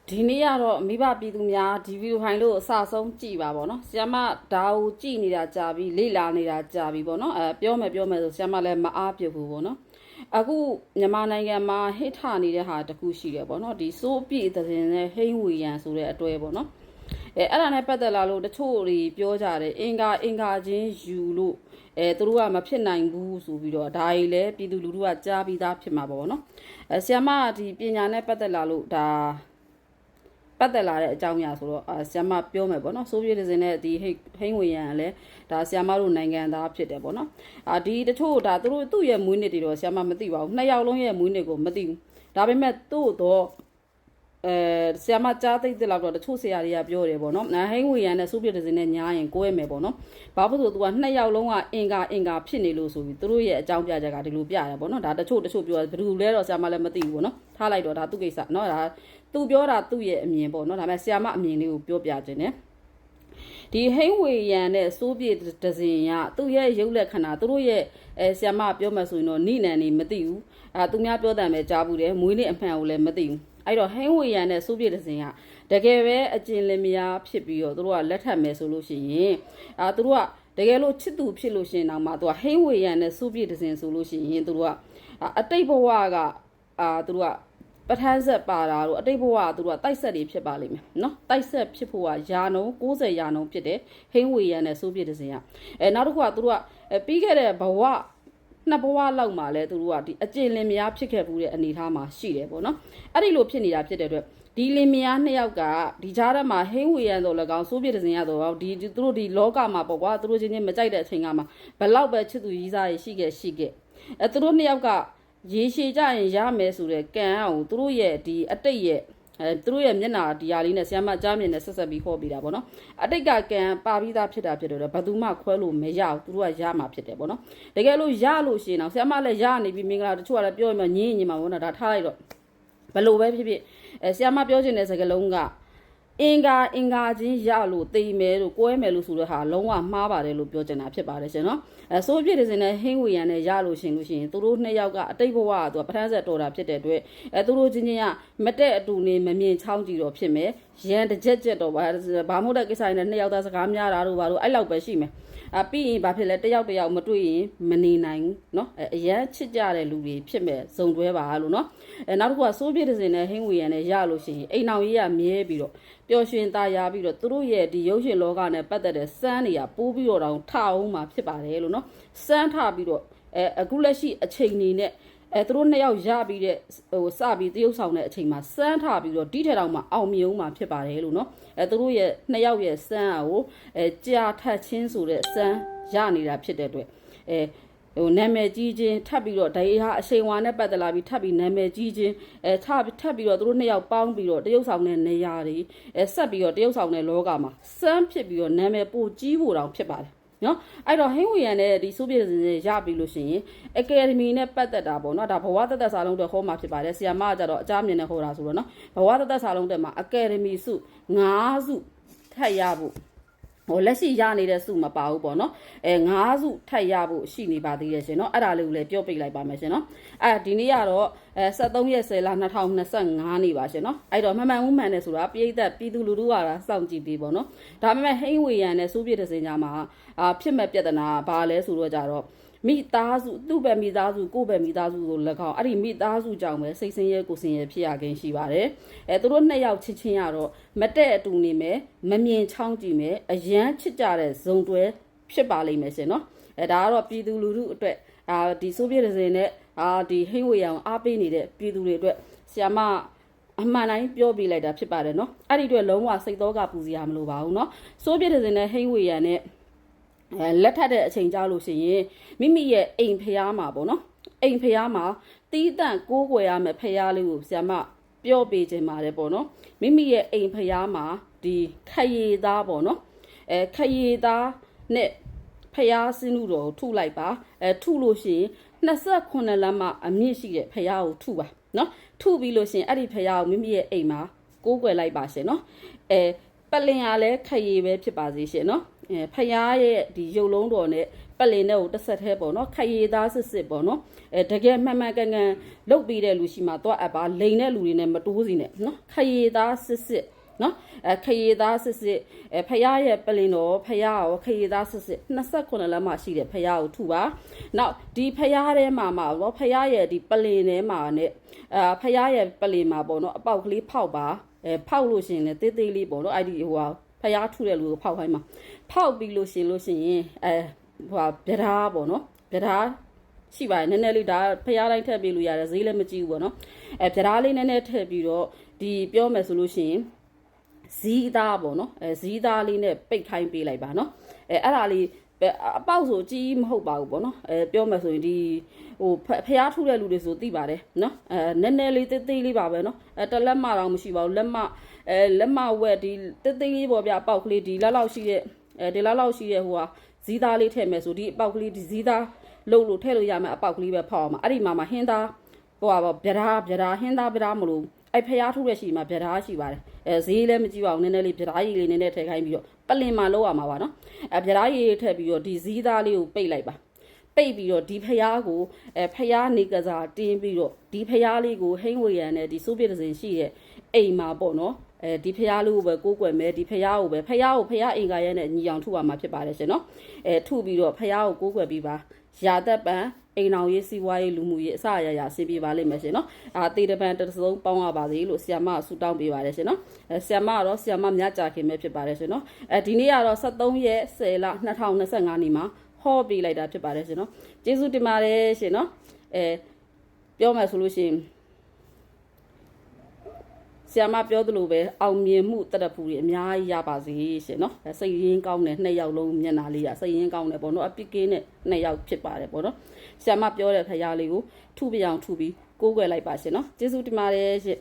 ဒီနေ့ကတော့မိဘပြည်သူများဒီဗီဒီယိုဖိုင်လို့အစဆုံးကြည့်ပါပေါ့နော်ဆီယမဒါကိုကြည့်နေတာကြာပြီလေ့လာနေတာကြာပြီပေါ့နော်ပြောမယ်ဆိုဆီယမလည်းမအားပြဘူးပေါ့နော်အခုမြန်မာနိုင်ငံမှာဟစ်ထနေတဲ့ဟာတခုရှိတယ်ပေါ့နော်ဒီစိုးပြည့်တဲ့နဲ့ဟိန်းဝေရန်ဆိုတဲ့အတွေ့ပေါ့နော်အဲ့ဒါနဲ့ပတ်သက်လာလို့တချို့တွေပြောကြတယ်အင်္ဂါချင်းယူလို့သူတို့ကမဖြစ်နိုင်ဘူးဆိုပြီးတော့ဒါကြီးလည်းပြည်သူလူထုကကြားပြီးသားဖြစ်မှာပေါ့နော်ဆီယမဒီပညာနဲ့ပတ်သက်လာလို့ဒါပတ်သက်လာတဲ့အကြောင်းအရာဆိုတော့ဆီယမပြောမယ်ပေါ့နော်ဆိုဗီယက်တစ်နဲ့ဒီဟိန်းဝေရန်ကလည်းဒါဆီယမတို့နိုင်ငံသားဖြစ်တယ်ပေါ့နော်ဒီတချို့ဒါသူ့ရဲ့မွေးနေ့တွေတော့ဆီယမမသိပါဘူးနှစ်ယောက်လုံးရဲ့မွေးနေ့ကိုမသိဘူးဒါပေမဲ့သူ့တော့ဆီယမကြားသိတဲ့လောက်တော့တချို့ဆရာတွေကပြောတယ်ပေါ့နော်ဟိန်းဝေရန်နဲ့ဆိုဗီယက်တစ်နဲ့ညားရင်ကိုယ်ရမယ်ပေါ့နော်ဘာဖြစ်လို့သူကနှစ်ယောက်လုံးကအင်္ဂါဖြစ်နေလို့ဆိုပြီးသူတို့ရဲ့အကြောင်းပြချက်ကဒီလိုပြရတယ်ပေါ့နော်ဒါတချို့ပြောဘယ်သူလဲတော့ဆီယမလည်းမသိဘူးပေါ့နော်ထားလိုက်တော့ဒါသူ့ကိစ္စနော်ဒါသူပြောတာသူ့ရဲ့အမြင်ပေါ့နော်ဒါပေမဲ့ဆီယမအမြင်လေးကိုပြောပြခြင်းနဲ့ဒီဟိန်းဝေရန်နဲ့စိုးပြေဒဇင်ကသူ့ရဲ့ရုပ်လက်ခဏသူတို့ရဲ့ဆီယမပြောမှဆိုရင်တော့နိနန်နေမသိဘူးသူများပြောတယ်ပဲကြားဘူးတယ်မွေးနေ့အမှန်ကိုလည်းမသိဘူးအဲ့တော့ဟိန်းဝေရန်နဲ့စိုးပြေဒဇင်ကတကယ်ပဲအကျဉ်လင်မယားဖြစ်ပြီးတော့သူတို့ကလက်ထပ်မယ်ဆိုလို့ရှိရင်သူတို့ကတကယ်လို့ချစ်သူဖြစ်လို့ရှိရင်တော့မှသူကဟိန်းဝေရန်နဲ့စိုးပြေဒဇင်ဆိုလို့ရှိရင်သူတို့ကအတိတ်ဘဝကသူတို့ကပထန်းဆက်ပါတာတို့အတိတ်ဘဝကသူတို့ကတိုက်ဆက်တွေဖြစ်ပါလိမ့်မယ်နော်တိုက်ဆက်ဖြစ်ဖို့ကရာနှုန်း90ရာနှုန်းဖြစ်တယ်ဟိန်းဝေရန်နဲ့စိုးပြေဒဇင်ကနောက်တစ်ခုကသူတို့ကပြီးခဲ့တဲ့ဘဝနှစ်ဘဝလောက်မှာလဲသူတို့ကဒီအကျဉ်လင်မယားဖြစ်ခဲ့ဘူးတဲ့အနေအထားမှာရှိတယ်ပေါ့နော်အဲ့ဒီလိုဖြစ်နေတာဖြစ်တဲ့အတွက်ဒီလင်မယားနှစ်ယောက်ကဒီကြားထဲမှာဟိန်းဝေရန်တော့လည်းကောင်းစိုးပြေဒဇင်ရတော့ဒီသူတို့ဒီလောကမှာပေါ့ကွာသူတို့ချင်းချင်းမကြိုက်တဲ့အချိန်ကမှဘလောက်ပဲချစ်သူရည်စားရရှိခဲ့သူတို့နှစ်ယောက်ကရေရှည်ကြရင်ရမယ်ဆိုတဲ့ကံအောင်သူတို့ရဲ့ဒီအတိတ်ရဲ့သူတို့ရဲ့မျက်နှာဒီဟာလေးနဲ့ဆီယမကြားမြင်နဲ့ဆက်ဆက်ပြီးဟောပြတာပေါ့နော်အတိတ်ကကံပါပြီးသားဖြစ်တာဖြစ်တော့ဘယ်သူမှခွဲလို့မရဘူးသူတို့ကရမှာဖြစ်တယ်ပေါ့နော်တကယ်လို့ရလို့ရှိရင်တော့ဆီယမလည်းရနေပြီးမင်္ဂလာတချို့ကလည်းပြောရင်ညင်းမှာပေါ့နော်ဒါထားလိုက်တော့ဘယ်လိုပဲဖြစ်ဆီယမပြောချင်တဲ့စကားလုံးကအင်္ဂါချင်းရလို့သိမယ်လို့ကိုယ်မယ်လို့ဆိုတဲ့ဟာလုံးဝမှားပါတယ်လို့ပြောချင်တာဖြစ်ပါတယ်ရှင်နော်ဆိုပြည့်တဲ့စင်နဲ့ဟင်းဝေရန်နဲ့ရလို့ရှင်သူတို့နှစ်ယောက်ကအတိတ်ဘဝကသူကပထမဆက်တော်တာဖြစ်တဲ့အတွက်သူတို့ချင်းချင်းကမတက်အတူနေမမြင်ချောင်းကြည့်တော့ဖြစ်မယ်ရန်တစ်ချက်တော့ဘာမို့တဲ့ကိစ္စတွေနဲ့နှစ်ယောက်သားစကားများတာတို့ဘာလို့အဲ့လောက်ပဲရှိမယ်ပြီးရင်ဘာဖြစ်လဲတယောက်မတွေ့ရင်မနေနိုင်ဘူးเนาะအရန်ချစ်ကြတဲ့လူတွေဖြစ်မဲ့ဇုံတွဲပါလို့เนาะနောက်တစ်ခုကစိုးပြည့်တဲ့စင်နဲ့ဟင်းဝေရန်နဲ့ရလို့ရှိရင်အိမ်အောင်ကြီးကမြဲပြီးတော့ပျော်ရွှင်သားရပြီးတော့သူတို့ရဲ့ဒီရုပ်ရှင်လောကနဲ့ပတ်သက်တဲ့စမ်းတွေကပိုးပြီးတော့တောင်ထအောင်မှာဖြစ်ပါတယ်လို့เนาะစမ်းထပြီးတော့အခုလက်ရှိအချိန်နေနဲ့သူတို့နှစ်ယောက်ရပြီးတဲ့စပြီးတရုပ်ဆောင်တဲ့အချိန်မှာစမ်းထပြီးတော့ဒီထက်တောင်မှအောင်မြင်အောင်မှာဖြစ်ပါတယ်လို့เนาะသူတို့ရဲ့နှစ်ယောက်ရဲ့စမ်းကိုကြာထက်ချင်းဆိုတဲ့စမ်းရနေတာဖြစ်တဲ့အတွက်နာမည်ကြီးချင်းထပ်ပြီးတော့ဒါဟာအချိန်ဝါနဲ့ပတ်သက်လာပြီးထပ်ပြီးနာမည်ကြီးချင်းထပ်ပြီးတော့သူတို့နှစ်ယောက်ပေါင်းပြီးတော့တရုပ်ဆောင်တဲ့နေရာတွေဆက်ပြီးတော့တရုပ်ဆောင်တဲ့လောကမှာစမ်းဖြစ်ပြီးတော့နာမည်ပိုကြီးဖို့တောင်ဖြစ်ပါတယ်နော်အဲ့တော့ဟင်းဝေရန်နဲ့ဒီဆိုဗီယက်စစ်ရပြီလို့ရှိရင်အကယ်ဒမီနဲ့ပတ်သက်တာပေါ့နော်ဒါဘဝတသက်စာလုံးတွေဟောမှာဖြစ်ပါတယ်ဆီယမကကြတော့အကြမြင်နဲ့ဟောတာဆိုတော့နော်ဘဝတသက်စာလုံးတွေမှာအကယ်ဒမီစု9စုထပ်ရဖို့လက်ရှိရနေတဲ့စုမပါဘူးပေါ့နော်9စုထပ်ရဖို့ရှိနေပါသေးတယ်ရှင်နော်အဲ့ဒါလေးကိုလည်းပြောပြလိုက်ပါမယ်ရှင်နော်ဒီနေ့ကတော့73ရက်10လ2025နေ့ပါရှင်နော်အဲ့တော့မှန်မှန်နဲ့ဆိုတာပြည်သူလူထုကစောင့်ကြည့်ပြီးပေါ့နော်ဒါပေမဲ့ဟိန်းဝေရန်နဲ့စိုးပြည့်တဲ့စင်ကြမှာဖြစ်မဲ့ပြဿနာဘာလဲဆိုတော့ကြတော့မိသားစုသူ့ပဲမိသားစုကိုယ့်ပဲမိသားစုကို၎င်းအဲ့ဒီမိသားစုကြောင့်ပဲစိတ်ဆင်းရဲကိုယ်ဆင်းရဲဖြစ်ရခြင်းရှိပါတယ်သူတို့နှစ်ယောက်ချစ်ချင်းရတော့မတဲ့အတူနေမယ်မမြင်ချောင်းကြည့်မယ်အရန်ချစ်ကြတဲ့ဇုံတွဲဖြစ်ပါလိမ့်မယ်ရှင်နော်ဒါကတော့ပြည်သူလူထုအတွက်ဒီဆိုဗီယက်တစ်စင်နဲ့ဒီဟိန်းဝေရန်အားပေးနေတဲ့ပြည်သူတွေအတွက်ဆီယမအမှန်တိုင်းပြောပြလိုက်တာဖြစ်ပါတယ်နော်အဲ့ဒီအတွက်လုံးဝစိတ်သောကပူစရာမလိုပါဘူးနော်ဆိုဗီယက်တစ်စင်နဲ့ဟိန်းဝေရန်နဲ့လက်ထပ်တဲ့အချိန်ကြာလို့ရှိရင်မိမိရဲ့အိမ်ဖျားမှာပေါ့နော်အိမ်ဖျားမှာတီးတန့်ကိုးကွယ်ရမယ်ဖျားလေးကိုဆရာမပြောပေးခြင်းပါတယ်ပေါ့နော်မိမိရဲ့အိမ်ဖျားမှာဒီခရီသားပေါ့နော်ခရီသားနဲ့ဖျားစင်းလူတော်ထုလိုက်ပါထုလို့ရှိရင်28လမ်းမှာအမြင့်ရှိတဲ့ဖျားကိုထုပါနော်ထုပြီးလို့ရှိရင်အဲ့ဒီဖျားကိုမိမိရဲ့အိမ်မှာကိုးကွယ်လိုက်ပါရှင်နော်ပလင်ရလဲခရီပဲဖြစ်ပါစေရှင်နော် ဖျားရဲ့ဒီရုပ်လုံးတော်နဲ့ပတ်လည်နဲ့ကိုတစ်ဆက်သေးပေါ့နော်ခရီးသားစစ်ပေါ့နော်တကယ်မှန်မှန်ကန်ကန်လုတ်ပြီးတဲ့လူရှိမှတော့အပ်ပါလိန်တဲ့လူတွေနဲ့မတိုးစီနဲ့နော်ခရီးသားစစ်နော်ခရီးသားစစ်ဖျားရဲ့ပလင်တော်ဖျားရောခရီးသားစစ်29လမ်းမှာရှိတဲ့ဖျားကိုထုပါနောက်ဒီဖျားထဲမှာတော့ဖျားရဲ့ဒီပလင်ထဲမှာနဲ့ဖျားရဲ့ပလင်မှာပေါ့နော်အပေါက်ကလေးဖောက်ပါဖောက်လို့ရှိရင်လည်းတေးသေးလေးပေါ့နော်အဲ့ဒီဟိုဟာဖျားထုတဲ့လူကိုဖောက်ခိုင်းမှာဖောက်ပြီးလို့ရှိရင်ဟိုဟာဗျာပေါ့နော်ဗျာရှိပါတယ်နည်းနည်းလေးဒါဖျားတိုင်းထည့်ပေးလို့ရတယ်ဈေးလည်းမကြည့်ဘူးပေါ့နော်ဗျာလေးနည်းနည်းထည့်ပြီးတော့ဒီပြောမယ်ဆိုလို့ရှိရင်ဇီးသားပေါ့နော်ဇီးသားလေးနဲ့ပိတ်ခိုင်းပေးလိုက်ပါနော်အဲ့ဒါလေးအပေါက်ဆိုကြီးမဟုတ်ပါဘူးပေါ့နော်ပြောမယ်ဆိုရင်ဒီဟိုဖျားထုတဲ့လူတွေဆိုသိပါတယ်နော်နည်းနည်းလေးသေးသေးလေးပါပဲနော်တလက်မတော့မရှိပါဘူးလက်မဝက်ဒီသေးသေးလေးပေါ့ဗျအပေါက်ကလေးဒီလောက်ရှိတဲ့ဒီလောက်ရှိတဲ့ဟိုဟာဇီးသားလေးထည့်မယ်ဆိုဒီအပေါက်ကလေးဒီဇီးသားလို့ထည့်လို့ရမယ်အပေါက်ကလေးပဲဖောက်အောင်ပါအဲ့ဒီမှာဟင်းသားဟိုဟာပေါ့ဗျာဟင်းသားဗျာမလို့အဲ့ဖျားထုတဲ့ရှိမှာဗျာရှိပါတယ်ဈေးလည်းမကြည့်ပါဘူးနည်းနည်းလေးဗျာရည်လေးနည်းနည်းထည့်ခိုင်းပြီးတော့ပလင်မှာလောက်ရမှာပါနော်ဗျာရည်ထည့်ပြီးတော့ဒီဇီးသားလေးကိုပိတ်လိုက်ပါပိတ်ပြီးတော့ဒီဖျားကိုဖျားနေကစားတင်းပြီးတော့ဒီဖျားလေးကိုဟိန်းဝေရန်နဲ့ဒီစိုးပြတဲ့စင်ရှိရဲ့အိမ်မှာပေါ့နော်ဒီဖျားလေးကိုပဲကိုးကွယ်မယ်ဒီဖျားကိုပဲဖျားအင်္ဂါရဲနဲ့ညီအောင်ထုရမှာဖြစ်ပါတယ်ရှင်နော်ထုပြီးတော့ဖျားကိုကိုးကွယ်ပြီးပါရာသက်ပံအိမ်အောင်ရေးစီးပွားရေးလူမှုရေးအစအရာဆင်ပြေပါလိမ့်မယ်ရှင်နော်တေတပံတစ်စုံပေါင်းရပါစေလို့ဆီယမဆူတောင်းပေးပါတယ်ရှင်နော်ဆီယမကတော့ဆီယမမြတ်ကြာခင်ပဲဖြစ်ပါတယ်ရှင်နော်ဒီနေ့ကတော့23ရက်10လ2025နေ့မှာဟောပေးလိုက်တာဖြစ်ပါတယ်ရှင်နော်ကျေးဇူးတင်ပါတယ်ရှင်နော်ပြောမယ်ဆိုလို့ရှိရင်ဆီယမပြောသလိုပဲအောင်မြင်မှုတရဖူတွေအများကြီးရပါစေရှင်နော်စိတ်ရင်းကောင်းတဲ့2ယောက်လုံးမျက်နှာလေးရစိတ်ရင်းကောင်းတယ်ပေါ့နော်အပစ်ကင်းတဲ့2ယောက်ဖြစ်ပါတယ်ပေါ့နော်ဆီယမပြောတဲ့ဖရားလေးကိုထုပြအောင်ထုပြီးကိုးကွယ်လိုက်ပါရှင်နော်ကျေးဇူးတင်ပါတယ်ရှင်